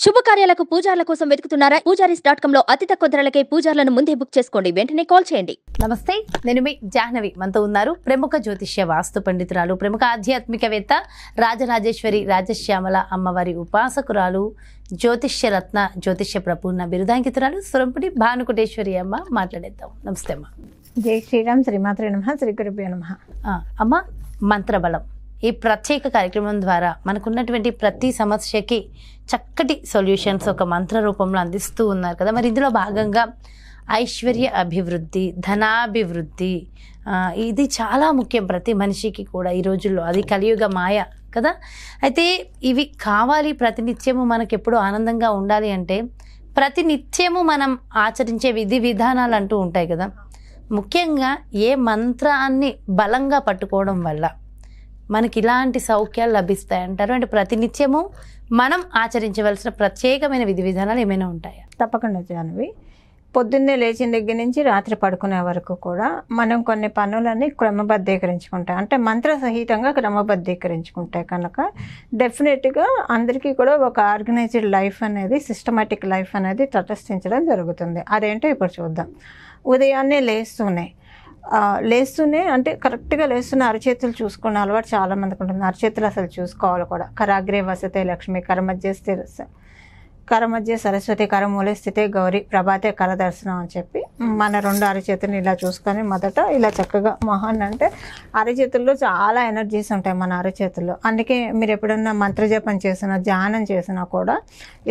శుభకార్యాలకు పూజార్ల కోసం వెతుకుతున్నారా? పూజారీస్.com లో అతి తక్కువ ధరలకే పూజార్లను ముందే బుక్ చేసుకోండి. వెంటనే కాల్ చేయండి. నమస్తే, నేను మీ జాహ్నవి. మనతో ఉన్నారు ప్రముఖ జ్యోతిష్య వాస్తు పండితురాలు, ప్రముఖ ఆధ్యాత్మికవేత్త, రాజరాజేశ్వరి రాజశ్యామల అమ్మవారి ఉపాసకురాలు, జ్యోతిష్య రత్న, జ్యోతిష్య ప్రపూర్ణ బిరుదాంకితురాలు సురంపుడి భానుకుటేశ్వరి అమ్మ. మాట్లాడేద్దాం. నమస్తే అమ్మ. జై శ్రీరామ్. శ్రీమాత్రే నమః. శ్రీ గురుభ్యో నమః. అమ్మ, మంత్రబలం ఈ ప్రత్యేక కార్యక్రమం ద్వారా మనకున్నటువంటి ప్రతి సమస్యకి చక్కటి సొల్యూషన్స్ ఒక మంత్ర రూపంలో అందిస్తూ ఉన్నారు కదా. మరి ఇందులో భాగంగా ఐశ్వర్య అభివృద్ధి, ధనాభివృద్ధి, ఇది చాలా ముఖ్యం ప్రతి మనిషికి కూడా ఈ రోజుల్లో. అది కలియుగ మాయ కదా. అయితే ఇవి కావాలి, ప్రతినిత్యము మనకు ఎప్పుడు ఆనందంగా ఉండాలి అంటే ప్రతినిత్యము మనం ఆచరించే విధి విధానాలు అంటూ ఉంటాయి కదా. ముఖ్యంగా ఏ మంత్రాన్ని బలంగా పట్టుకోవడం వల్ల మనకి ఇలాంటి సౌఖ్యాలు లభిస్తాయి అంటారు? అంటే ప్రతినిత్యము మనం ఆచరించవలసిన ప్రత్యేకమైన విధి విధానాలు ఏమైనా ఉంటాయా? తప్పకుండా జాహ్నవి. పొద్దున్నే లేచిన దగ్గర నుంచి రాత్రి పడుకునే వరకు కూడా మనం కొన్ని పనులన్నీ క్రమబద్ధీకరించుకుంటాం. అంటే మంత్ర సహితంగా క్రమబద్ధీకరించుకుంటే కనుక డెఫినెట్గా అందరికీ కూడా ఒక ఆర్గనైజ్డ్ లైఫ్ అనేది, సిస్టమేటిక్ లైఫ్ అనేది తటస్థించడం జరుగుతుంది. అదేంటో ఇప్పుడు చూద్దాం. ఉదయాన్నే లేస్తూనే అంటే కరెక్ట్గా లేస్తూనే అరచేతులు చూసుకునే అలవాటు చాలా మందికి ఉంటుంది. అరచేతులు అసలు చూసుకోవాలి కూడా. కరాగ్రే వసతే లక్ష్మి, కరమధ్య సరస్వతి, కరమూలే స్థితే గౌరీ, ప్రభాతే కరదర్శనం అని చెప్పి మన రెండు అరచేతులను ఇలా చూసుకొని మొదట ఇలా చక్కగా మొహాన్ని, అంటే అరచేతుల్లో చాలా ఎనర్జీస్ ఉంటాయి మన అరచేతుల్లో. అందుకే మీరు ఎప్పుడన్నా మంత్రజపం చేసినా, ధ్యానం చేసినా కూడా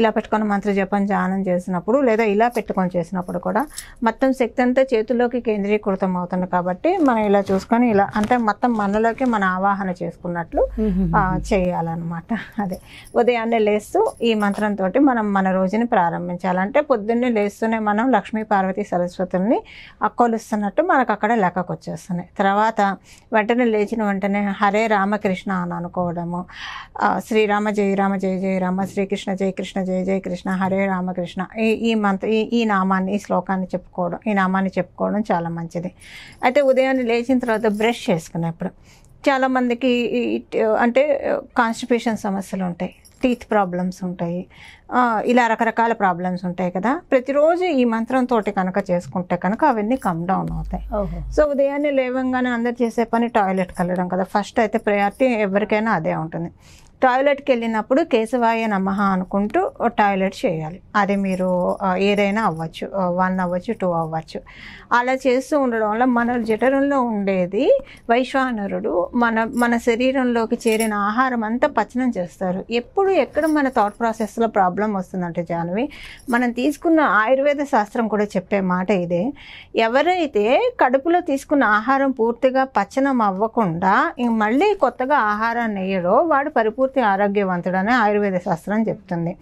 ఇలా పెట్టుకొని మంత్రజపం ధ్యానం చేసినప్పుడు, లేదా ఇలా పెట్టుకొని చేసినప్పుడు కూడా మొత్తం శక్తి అంతా చేతుల్లోకి కేంద్రీకృతం అవుతుంది. కాబట్టి మనం ఇలా చూసుకొని ఇలా అంటే మొత్తం మనలోకి మన ఆవాహన చేసుకున్నట్లు చేయాలన్నమాట. అదే ఉదయాన్నే లేస్తూ ఈ మంత్రంతో మనం మన రోజుని ప్రారంభించాలంటే పొద్దున్నే లేస్తూనే మనం లక్ష్మీ పార్వతి సరస్వతుల్ని కొలుస్తున్నట్టు మనకు అక్కడ లెక్కకు వచ్చేస్తున్నాయి. తర్వాత వెంటనే లేచిన వెంటనే హరే రామకృష్ణ అని అనుకోవడము, శ్రీరామ జయ రామ జయ జయ రామ, శ్రీకృష్ణ జయ కృష్ణ జయ జయ కృష్ణ, హరే రామకృష్ణ, ఈ నామాన్ని, ఈ శ్లోకాన్ని చెప్పుకోవడం, ఈ నామాన్ని చెప్పుకోవడం చాలా మంచిది. అయితే ఉదయాన్నే లేచిన తర్వాత బ్రష్ చేసుకునేప్పుడు చాలామందికి అంటే కాన్స్టిపేషన్ సమస్యలు ఉంటాయి, టీత్ ప్రాబ్లమ్స్ ఉంటాయి, ఇలా రకరకాల ప్రాబ్లమ్స్ ఉంటాయి కదా. ప్రతిరోజు ఈ మంత్రంతో కనుక చేసుకుంటే కనుక అవన్నీ కమ్ డౌన్ అవుతాయి. సో ఉదయాన్నే లేవంగానే అందరు చేసే పని టాయిలెట్కి వెళ్ళడం కదా. ఫస్ట్ అయితే ప్రయారిటీ ఎవరికైనా అదే ఉంటుంది. టాయిలెట్కి వెళ్ళినప్పుడు కేశవాయ నమః అనుకుంటూ టాయిలెట్ చేయాలి. అది మీరు ఏదైనా అవ్వచ్చు, 1 అవ్వచ్చు, 2 అవ్వచ్చు. అలా చేస్తూ ఉండడం వల్ల మన జఠరంలో ఉండేది వైశ్వానరుడు మన శరీరంలోకి చేరిన ఆహారం అంతా పచనం చేస్తారు. ఎక్కడ మన థాట్ ప్రాసెస్లో ప్రాబ్లం వస్తుందంటే జాహ్నవి, మనం తీసుకున్న ఆయుర్వేద శాస్త్రం కూడా చెప్పే మాట ఇదే. ఎవరైతే కడుపులో తీసుకున్న ఆహారం పూర్తిగా పచనం అవ్వకుండా మళ్ళీ కొత్తగా ఆహారాన్ని వేయడో వాడు పరిపూర్తి ఆరోగ్యవంతుడని ఆయుర్వేద శాస్త్రం చెప్తుంది.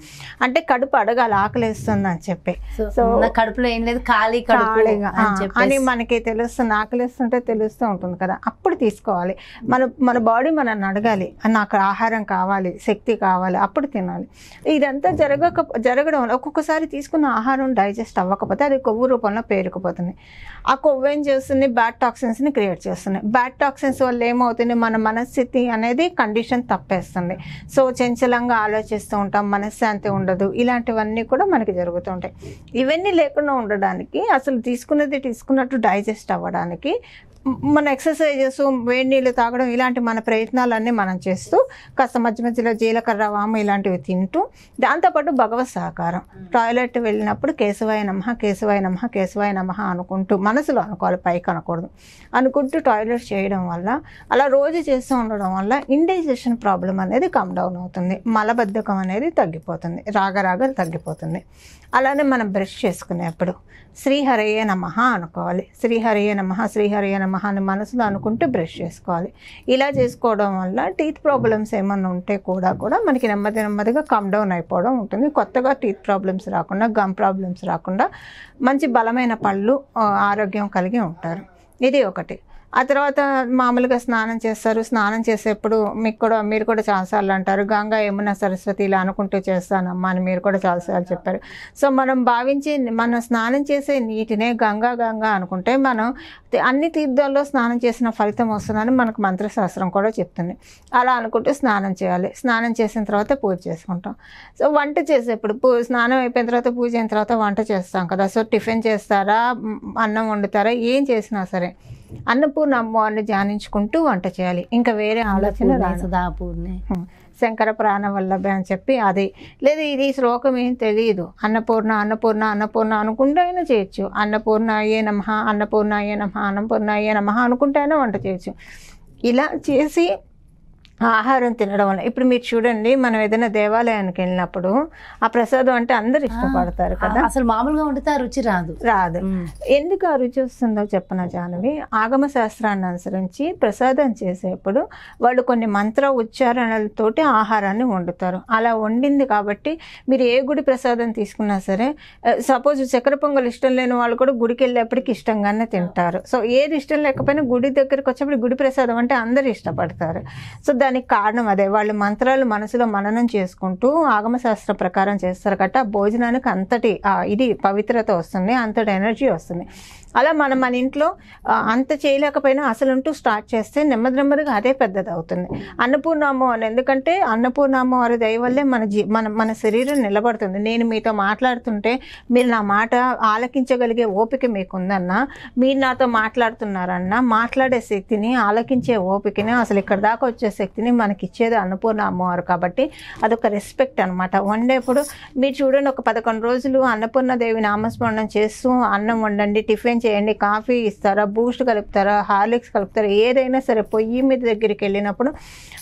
అంటే కడుపు అడగాలి, ఆకలిస్తుంది అని చెప్పి. సో కడుపులో ఏం లేదు, ఖాళీగా అని మనకి తెలుస్తుంది, ఆకలిస్తుంటే తెలుస్తూ ఉంటుంది కదా. అప్పుడు తీసుకోవాలి. మన బాడీ మనల్ని అడగాలి, నాకు ఆహారం కావాలి, శక్తి కావాలి, అప్పుడు తినాలి. ఇదంతా జరగడం వల్ల ఒక్కొక్కసారి తీసుకున్న ఆహారం డైజెస్ట్ అవ్వకపోతే అది కొవ్వు రూపంలో పేరుకుపోతుంది. ఆ కొవ్వు ఏం చేస్తుంది, బ్యాడ్ టాక్సిన్స్ని క్రియేట్ చేస్తుంది. బ్యాడ్ టాక్సిన్స్ వల్ల ఏమవుతుంది, మన మనస్థితి అనేది కండిషన్ తప్పేస్తుంది. సో చంచలంగా ఆలోచిస్తూ ఉంటాం, మనశ్శాంతి ఉండదు, ఇలాంటివన్నీ కూడా మనకి జరుగుతూ ఉంటాయి. ఇవన్నీ లేకుండా ఉండడానికి, అసలు తీసుకున్నట్టు డైజెస్ట్ అవ్వడానికి మన ఎక్సర్సైజెస్, వేడి నీళ్ళు తాగడం, ఇలాంటి మన ప్రయత్నాలన్నీ మనం చేస్తూ కాస్త మధ్యలో జీలకర్ర, వాము ఇలాంటివి తింటూ, దాంతోపాటు భగవత్ సహకారం. టాయిలెట్ వెళ్ళినప్పుడు కేశవాయ నమః, కేశవాయ నమః, కేశవాయ నమః అనుకుంటూ, మనసులో అనుకోవాలి, పైకి అనకూడదు, అనుకుంటూ టాయిలెట్ చేయడం వల్ల, అలా రోజు చేస్తూ ఉండడం వల్ల ఇండైజెషన్ ప్రాబ్లం అనేది కమ్ డౌన్ అవుతుంది, మలబద్ధకం అనేది తగ్గిపోతుంది, రాగరాగలు తగ్గిపోతుంది. అలానే మనం బ్రష్ చేసుకునేప్పుడు శ్రీహరయే నమః అనుకోవాలి. శ్రీహరయే నమః, శ్రీహరయే నమః అని మనసులో అనుకుంటూ బ్రష్ చేసుకోవాలి. ఇలా చేసుకోవడం వల్ల టీత్ ప్రాబ్లమ్స్ ఏమన్నా ఉంటే కూడా మనకి నెమ్మదిగా కమ్ డౌన్ అయిపోవడం ఉంటుంది. కొత్తగా టీత్ ప్రాబ్లమ్స్ రాకుండా, గమ్ ప్రాబ్లమ్స్ రాకుండా మంచి బలమైన పళ్ళు, ఆరోగ్యం కలిగి ఉంటారు. ఇది ఒకటి. ఆ తర్వాత మామూలుగా స్నానం చేస్తారు. స్నానం చేసేప్పుడు మీరు కూడా చాలాసార్లు అంటారు, గంగా యమున సరస్వతి ఇలా అనుకుంటూ చేస్తానమ్మా అని మీరు కూడా చాలాసార్లు చెప్పారు. సో మనం మనం స్నానం చేసే నీటినే గంగా గంగా అనుకుంటే మనం అన్ని తీర్థాల్లో స్నానం చేసిన ఫలితం వస్తుందని మనకు మంత్రశాస్త్రం కూడా చెప్తుంది. అలా అనుకుంటూ స్నానం చేయాలి. స్నానం చేసిన తర్వాత పూజ చేసుకుంటాం. సో వంట చేసేప్పుడు స్నానం అయిపోయిన తర్వాత పూజ అయిన తర్వాత వంట చేస్తాం కదా. సో టిఫిన్ చేస్తారా, అన్నం వండుతారా, ఏం చేసినా సరే అన్నపూర్ణ అమ్మవారిని ధ్యానించుకుంటూ వంట చేయాలి. ఇంకా వేరే ఆలోచన రాదు. శంకర ప్రాణవల్లభ అని చెప్పి అది లేదు, ఇది శ్లోకం ఏం తెలియదు, అన్నపూర్ణ అన్నపూర్ణ అన్నపూర్ణ అనుకుంటూ అయినా చేయొచ్చు. అన్నపూర్ణ అయ్యే నమః, అన్నపూర్ణ అయ్యే నమః, అన్నపూర్ణ అయ్యే నమః అనుకుంటే అయినా వంట చేయొచ్చు. ఇలా చేసి ఆహారం తినడం వల్ల ఇప్పుడు మీరు చూడండి, మనం ఏదైనా దేవాలయానికి వెళ్ళినప్పుడు ఆ ప్రసాదం అంటే అందరు ఇష్టపడతారు కదా. అసలు మామూలుగా వండితే ఆ రుచి రాదు. ఎందుకు ఆ రుచి వస్తుందో చెప్పన జానవి, ఆగమ శాస్త్రాన్ని అనుసరించి ప్రసాదం చేసేప్పుడు వాళ్ళు కొన్ని మంత్ర ఉచ్చారణలతోటి ఆహారాన్ని వండుతారు. అలా వండింది కాబట్టి మీరు ఏ గుడి ప్రసాదం తీసుకున్నా సరే, సపోజ్ చక్కెర పొంగల్ ఇష్టం లేని వాళ్ళు కూడా గుడికి వెళ్ళేప్పటికి ఇష్టంగానే తింటారు. సో ఏది ఇష్టం లేకపోయినా గుడి దగ్గరికి వచ్చేప్పుడు గుడి ప్రసాదం అంటే అందరు ఇష్టపడతారు. సో దానికి కారణం అదే, వాళ్ళు మంత్రాలు మనసులో మననం చేసుకుంటూ ఆగమశాస్త్ర ప్రకారం చేస్తారు కాబట్టి ఆ భోజనానికి అంతటి ఇది పవిత్రత వస్తుంది, అంతటి ఎనర్జీ వస్తుంది. అలా మనం మన ఇంట్లో అంత చేయలేకపోయినా అసలుంటూ స్టార్ట్ చేస్తే నెమ్మదిగా అదే పెద్దది అవుతుంది. అన్నపూర్ణామో అని, ఎందుకంటే అన్నపూర్ణామో వారి దయ వల్లే మన శరీరం నిలబడుతుంది. నేను మీతో మాట్లాడుతుంటే మీరు నా మాట ఆలకించగలిగే ఓపిక మీకుందన్నా, మీరు నాతో మాట్లాడుతున్నారన్నా మాట్లాడే శక్తిని, ఆలకించే ఓపికని, అసలు ఇక్కడ దాకా వచ్చే శక్తిని మనకిచ్చేది అన్నపూర్ణ అమ్మవారు. కాబట్టి అదొక రెస్పెక్ట్ అనమాట. వండేప్పుడు మీరు చూడండి, ఒక 11 రోజులు అన్నపూర్ణదేవి నామస్మరణం చేస్తూ అన్నం వండండి, టిఫిన్ చేయండి, కాఫీ ఇస్తారా, బూస్ట్ కలుపుతారా, హార్లిక్స్ కలుపుతారా, ఏదైనా సరే పొయ్యి మీద దగ్గరికి వెళ్ళినప్పుడు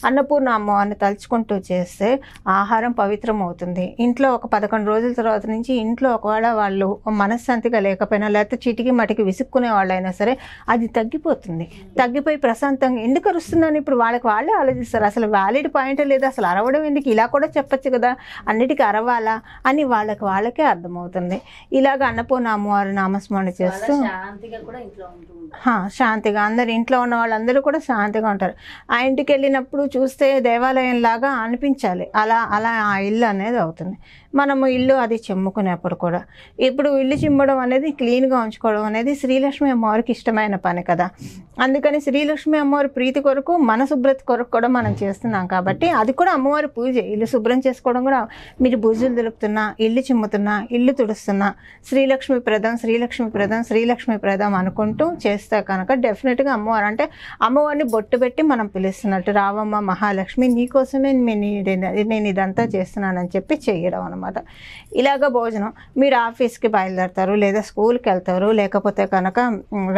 అన్నపూర్ణ అమ్మవారిని తలుచుకుంటూ చేస్తే ఆహారం పవిత్రం అవుతుంది. ఇంట్లో ఒక 11 రోజుల తర్వాత నుంచి ఇంట్లో ఒకవేళ వాళ్ళు మనశ్శాంతిగా లేకపోయినా, లేకపోతే చిటికి మటికి విసుక్కునే వాళ్ళైనా సరే అది తగ్గిపోతుంది. తగ్గిపోయి ప్రశాంతంగా, ఎందుకు అరుస్తున్నాను ఇప్పుడు వాళ్ళే ఆలోచిస్తారు, అసలు వ్యాలిడ్ పాయింట్ లేదా, అసలు అరవడం ఎందుకు, ఇలా కూడా చెప్పచ్చు కదా, అన్నిటికీ అరవాలా అని వాళ్ళకే అర్థమవుతుంది. ఇలాగ అన్నపూర్ణ అమ్మవారి నామస్మరణ చేస్తూ శాంతిగా అందరు ఇంట్లో ఉన్న వాళ్ళందరూ కూడా శాంతిగా ఉంటారు. ఆ ఇంటికి వెళ్ళినప్పుడు చూస్తే దేవాలయం లాగా అనిపించాలి, అలా ఆ ఇల్లు అనేది అవుతుంది. మనము ఇల్లు అది చిమ్ముకునేప్పుడు కూడా, ఇప్పుడు ఇల్లు చిమ్మడం అనేది, క్లీన్గా ఉంచుకోవడం అనేది శ్రీలక్ష్మి అమ్మవారికి ఇష్టమైన పని కదా. అందుకని శ్రీలక్ష్మి అమ్మవారి ప్రీతి కొరకు, మన శుభ్రత కొరకు కూడా మనం చేస్తున్నాం కాబట్టి అది కూడా అమ్మవారి పూజ. ఇల్లు శుభ్రం చేసుకోవడం కూడా, మీరు బూజులు దులుపుతున్నా, ఇల్లు చిమ్ముతున్నా, ఇల్లు తుడుస్తున్నా, శ్రీలక్ష్మి ప్రదం శ్రీలక్ష్మి ప్రదం శ్రీలక్ష్మి ప్రదం అనుకుంటూ చేస్తే కనుక డెఫినెట్గా అమ్మవారు అంటే అమ్మవారిని బొట్టు పెట్టి మనం పిలుస్తున్నట్టు, రావమ్మ మహాలక్ష్మి నీకోసమే నేను ఇదంతా చేస్తున్నానని చెప్పి చేయడం అనమాట. ఇలాగ భోజనం, మీరు ఆఫీస్కి బయలుదేరతారు, లేదా స్కూల్కి వెళ్తారు, లేకపోతే కనుక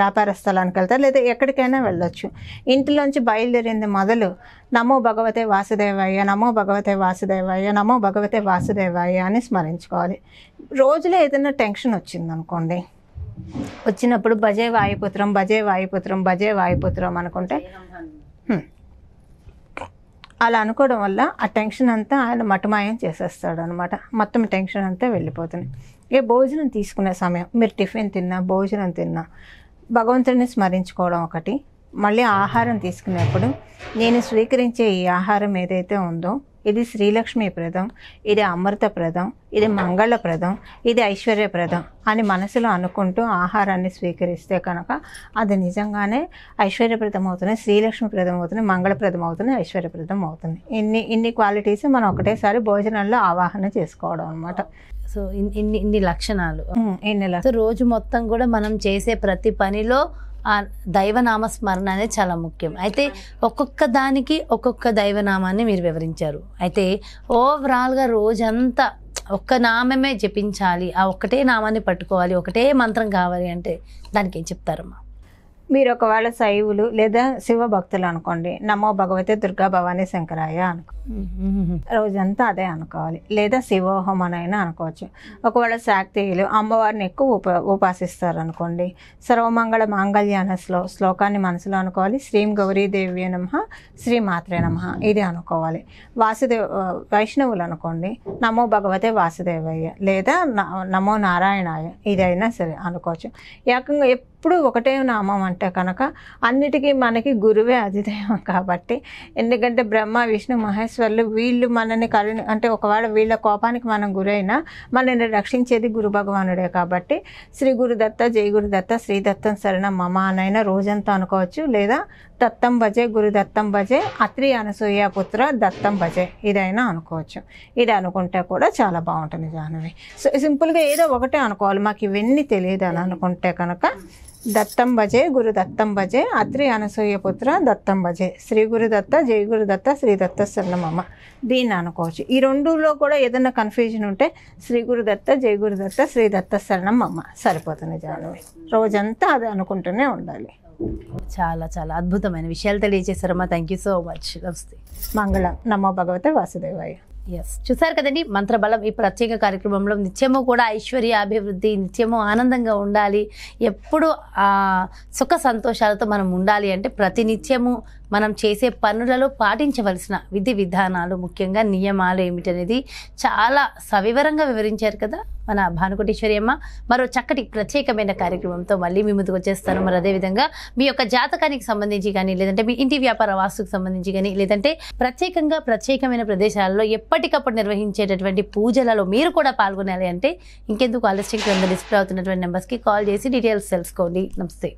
వ్యాపార స్థలానికి వెళ్తారు, లేదా ఎక్కడికైనా వెళ్ళొచ్చు. ఇంటిలోంచి బయలుదేరింది మొదలు నమో భగవతే వాసుదేవాయ, నమో భగవతే వాసుదేవాయ, నమో భగవతే వాసుదేవాయ అని స్మరించుకోవాలి. రోజులో ఏదైనా టెన్షన్ వచ్చిందనుకోండి, వచ్చినప్పుడు భజే వాయుపుత్రం భజే వాయుపుత్రం భజే వాయుపుత్రం అనుకుంటే, అలా అనుకోవడం వల్ల ఆ టెన్షన్ అంతా ఆయన మటుమాయం చేసేస్తాడు అనమాట. మొత్తం టెన్షన్ అంతా వెళ్ళిపోతుంది. భోజనం తీసుకునే సమయం, మీరు టిఫిన్ తిన్నా, భోజనం తిన్నా, భగవంతుడిని స్మరించుకోవడం ఒకటి. మళ్ళీ ఆహారం తీసుకునేప్పుడు నేను స్వీకరించే ఈ ఆహారం ఏదైతే ఉందో ఇది శ్రీలక్ష్మి ప్రదం, ఇది అమృతప్రదం, ఇది మంగళప్రదం, ఇది ఐశ్వర్యప్రదం అని మనసులో అనుకుంటూ ఆహారాన్ని స్వీకరిస్తే కనుక అది నిజంగానే ఐశ్వర్యప్రదం అవుతుంది, శ్రీలక్ష్మి ప్రదం అవుతుంది, మంగళప్రదం అవుతుంది, ఐశ్వర్యప్రదం అవుతుంది. ఇన్ని క్వాలిటీస్ మనం ఒకటేసారి భోజనంలో ఆవాహన చేసుకోవడం అనమాట. సో ఇన్ని లక్షణాలు, రోజు మొత్తం కూడా మనం చేసే ప్రతి పనిలో ఆ దైవనామస్మరణ అనేది చాలా ముఖ్యం. అయితే ఒక్కొక్క దానికి ఒక్కొక్క దైవనామాన్ని మీరు వివరించారు. అయితే ఓవరాల్గా రోజంతా ఒక్క నామమే జపించాలి, ఆ ఒక్కటే నామాన్ని పట్టుకోవాలి, ఒకటే మంత్రం కావాలి అంటే దానికి ఏం చెప్తారమ్మా? మీరు ఒకవేళ శైవులు లేదా శివ భక్తులు అనుకోండి, నమో భగవతే దుర్గా భవానీ శంకరాయ అనుకో, రోజంతా అదే అనుకోవాలి. లేదా శివోహం అనైనా అనుకోవచ్చు. ఒకవేళ శాక్తేయులు అమ్మవారిని ఎక్కువ ఉపాసిస్తారు అనుకోండి, సర్వమంగళ మాంగళ్య అనే శ్లోకాన్ని మనసులో అనుకోవాలి. శ్రీం గౌరీదేవి నమః, శ్రీ మాత్రే నమః ఇది అనుకోవాలి. వైష్ణవులు అనుకోండి, నమో భగవతే వాసుదేవయ్య లేదా నమో నారాయణాయ ఇదైనా సరే అనుకోవచ్చు. ఏకంగా ఎప్పుడు ఒకటే నామం అంటే కనుక అన్నిటికీ మనకి గురువే అధిదైవం కాబట్టి, ఎందుకంటే బ్రహ్మ విష్ణు మహేశ్వరులు వీళ్ళు మనని అంటే ఒకవేళ వీళ్ళ కోపానికి మనం గురైనా మనల్ని రక్షించేది గురు భగవానుడే కాబట్టి శ్రీ గురుదత్త, జై గురుదత్త, శ్రీ దత్తం శరణం మమ అనైనా రోజంతా అనుకోవచ్చు. లేదా దత్తం భజే, గురు దత్తం భజే, అత్రి అనసూయ పుత్ర దత్తం భజే ఇదైనా అనుకోవచ్చు. ఇది అనుకుంటే కూడా చాలా బాగుంటుంది జాహ్నవి. సో సింపుల్గా ఏదో ఒకటే అనుకోవాలి, మాకు ఇవన్నీ తెలియదు అని అనుకుంటే కనుక దత్తం భజే, గురు దత్తం భజే, అత్రి అనసూయ పుత్ర దత్తం భజే, శ్రీ గురుదత్త, జై గురుదత్త, శ్రీ దత్త శరణమమ్మ దీన్ని అనుకోవచ్చు. ఈ రెండులో కూడా ఏదైనా కన్ఫ్యూజన్ ఉంటే శ్రీ గురుదత్త, జై గురుదత్త, శ్రీ దత్త శరణమమ్మ సరిపోతుంది జాహ్నవి. రోజంతా అది అనుకుంటూనే ఉండాలి. చాలా చాలా అద్భుతమైన విషయాలు తెలియజేశారమ్మా. Thank you so much. నమస్తే. మంగళం. నమో భగవతే వాసుదేవాయ. ఎస్, చూసారు కదండి మంత్రబలం ఈ ప్రత్యేక కార్యక్రమంలో. నిత్యము కూడా ఐశ్వర్య అభివృద్ధి, నిత్యము ఆనందంగా ఉండాలి, ఎప్పుడు సుఖ సంతోషాలతో మనం ఉండాలి అంటే ప్రతినిత్యము మనం చేసే పనులలో పాటించవలసిన విధి విధానాలు, ముఖ్యంగా నియమాలు ఏమిటనేది చాలా సవివరంగా వివరించారు కదా మన భానుకోటేశ్వరి అమ్మ. మరో చక్కటి ప్రత్యేకమైన కార్యక్రమంతో మళ్ళీ మీ ముందుకు వచ్చేస్తాను. మరి అదేవిధంగా మీ యొక్క జాతకానికి సంబంధించి కానీ, లేదంటే మీ ఇంటి వ్యాపార వాస్తుకు సంబంధించి కానీ, లేదంటే ప్రత్యేకమైన ప్రదేశాల్లో ఎప్పటికప్పుడు నిర్వహించేటటువంటి పూజలలో మీరు కూడా పాల్గొనాలి అంటే ఇంకెందుకు ఆలస్యం, కింద డిస్ప్లే అవుతున్నటువంటి నెంబర్స్కి కాల్ చేసి డీటెయిల్స్ తెలుసుకోండి. నమస్తే.